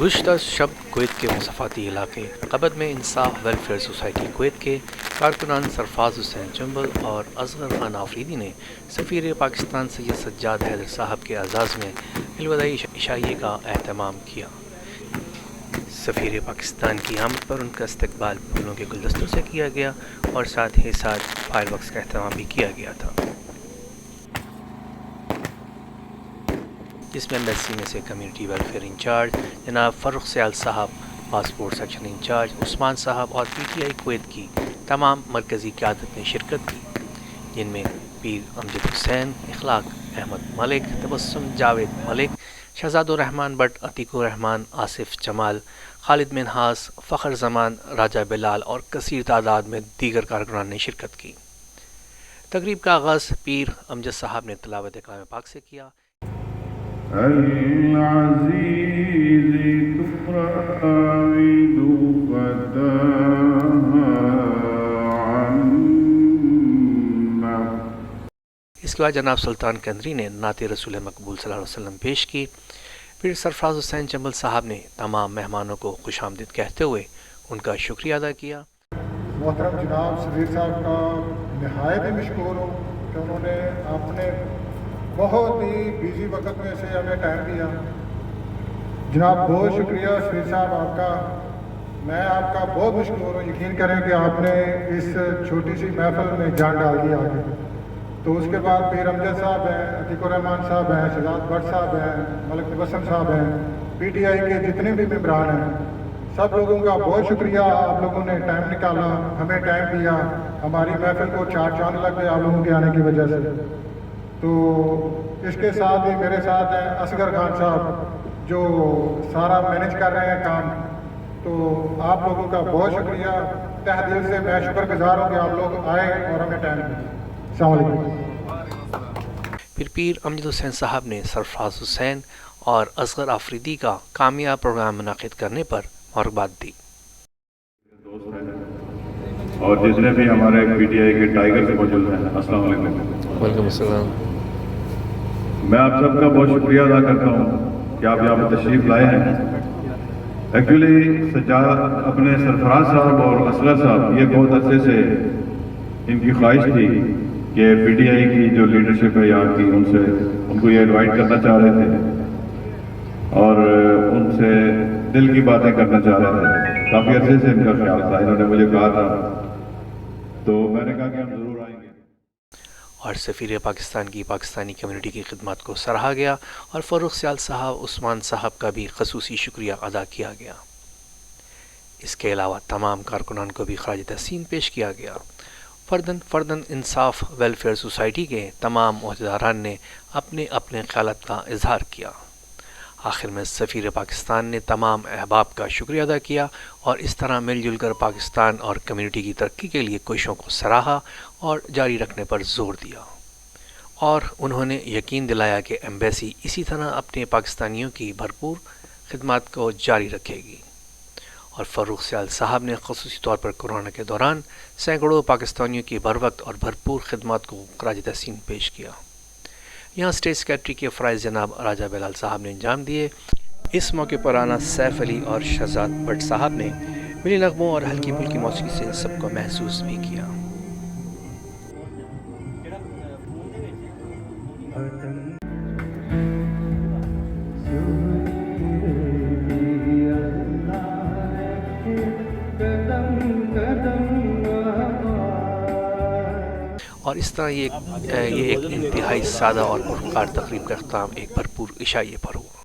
گزشتہ شب کویت کے مضافاتی علاقے قبد میں انصاف ویلفیئر سوسائٹی کویت کے کارکنان سرفراز حسین چنبل اور اصغر خان آفریدی نے سفیر پاکستان سید سجاد حیدر صاحب کے اعزاز میں الوداعی عشائیے کا اہتمام کیا۔ سفیر پاکستان کی آمد پر ان کا استقبال پھولوں کے گلدستوں سے کیا گیا اور ساتھ ہی ساتھ فائر ورکس کا اہتمام بھی کیا گیا تھا، جس میں ایمبیسی میں سے کمیونٹی ویلفیئر انچارج جناب فرخ سیال صاحب، پاسپورٹ سیکشن انچارج عثمان صاحب اور پی ٹی آئی کویت کی تمام مرکزی قیادت نے شرکت کی، جن میں پیر امجد حسین، اخلاق احمد ملک، تبسم جاوید ملک، شہزاد الرحمان بٹ، عتیق الرحمان، آصف جمال، خالد منہاس، فخر زمان، راجہ بلال اور کثیر تعداد میں دیگر کارکنان نے شرکت کی۔ تقریب کا آغاز پیر امجد صاحب نے تلاوت کلام پاک سے کیا۔ اس کے بعد جناب سلطان کندری نے نعت رسول مقبول صلی اللہ علیہ وسلم پیش کی۔ پھر سرفراز حسین چنبل صاحب نے تمام مہمانوں کو خوش آمدید کہتے ہوئے ان کا شکریہ ادا کیا۔ محترم جناب سفیر صاحب کا نہایت ہی مشکور ہوں کہ انہوں نے اپنے بہت ہی بیزی وقت میں سے ہمیں ٹائم دیا۔ جناب بہت شکریہ سفیر صاحب آپ کا، میں آپ کا بہت مشکور ہوں۔ یقین کریں کہ آپ نے اس چھوٹی سی محفل میں جان ڈال دی آگے۔ تو اس کے بعد پیر امجد صاحب ہیں، عتیق الرحمان صاحب ہیں، شہزاد بٹ صاحب ہیں، ملک تبسم صاحب ہیں، پی ٹی آئی کے جتنے بھی ممبران ہیں، سب لوگوں کا بہت شکریہ۔ آپ لوگوں نے ٹائم نکالا، ہمیں ٹائم دیا، ہماری محفل کو چار چاند لگ گئے آپ لوگوں کے آنے کی وجہ سے۔ تو اس کے ساتھ ہی میرے ساتھ ہیں اصغر خان صاحب جو سارا مینیج کر رہے ہیں کام۔ تو آپ لوگوں کا بہت شکریہ، تہ دل سے میں شکر گزار ہوں کہ آپ لوگ آئے اور ہمیں ٹائم دیا۔ السلام علیکم۔ پھر پیر امجد حسین صاحب نے سرفراز حسین اور اصغر آفریدی کا کامیاب پروگرام منعقد کرنے پر مبارکباد دی۔ اور جتنے بھی ہمارے پی ٹی آئی کے ٹائیگر موجود ہیں، السلام علیکم۔ وعلیکم السلام۔ میں آپ سب کا بہت شکریہ ادا کرتا ہوں کہ آپ یہاں پہ تشریف لائے ہیں۔ ایکچولی سجاد اپنے سرفراز صاحب اور اصغر صاحب یہ بہت عرصے سے ان کی خواہش تھی کہ پی ٹی آئی کی جو لیڈرشپ ہے یہاں کی ان کو یہ انوائٹ کرنا چاہ رہے تھے اور ان سے دل کی باتیں کرنا چاہ رہے تھے۔ کافی عرصے سے ان کا خیال تھا، انہوں نے مجھے کہا تھا، تو میں نے کہا کہ ہم ضرور آئیں گے۔ اور سفیر پاکستان کی پاکستانی کمیونٹی کی خدمات کو سراہا گیا اور فروخ سیال صاحب، عثمان صاحب کا بھی خصوصی شکریہ ادا کیا گیا۔ اس کے علاوہ تمام کارکنان کو بھی خراج تحسین پیش کیا گیا۔ فردن انصاف ویلفیئر سوسائٹی کے تمام عہدیداران نے اپنے اپنے خیالات کا اظہار کیا۔ آخر میں سفیر پاکستان نے تمام احباب کا شکریہ ادا کیا اور اس طرح مل جل کر پاکستان اور کمیونٹی کی ترقی کے لیے کوششوں کو سراہا اور جاری رکھنے پر زور دیا، اور انہوں نے یقین دلایا کہ ایمبیسی اسی طرح اپنے پاکستانیوں کی بھرپور خدمات کو جاری رکھے گی۔ اور فروخ سیال صاحب نے خصوصی طور پر کورونا کے دوران سینکڑوں پاکستانیوں کی بروقت اور بھرپور خدمات کو خراج تحسین پیش کیا۔ یہاں اسٹیٹ سیکریٹری کے فرائض جناب راجہ بلال صاحب نے انجام دیے۔ اس موقع پر رانا سیف علی اور شہزاد بٹ صاحب نے ملی نغموں اور ہلکی پھلکی موسیقی سے سب کو محسوس بھی کیا۔ اور اس طرح یہ ایک انتہائی سادہ اور پرکار تقریب کا اختتام ایک بھرپور عشائیے پر ہوا۔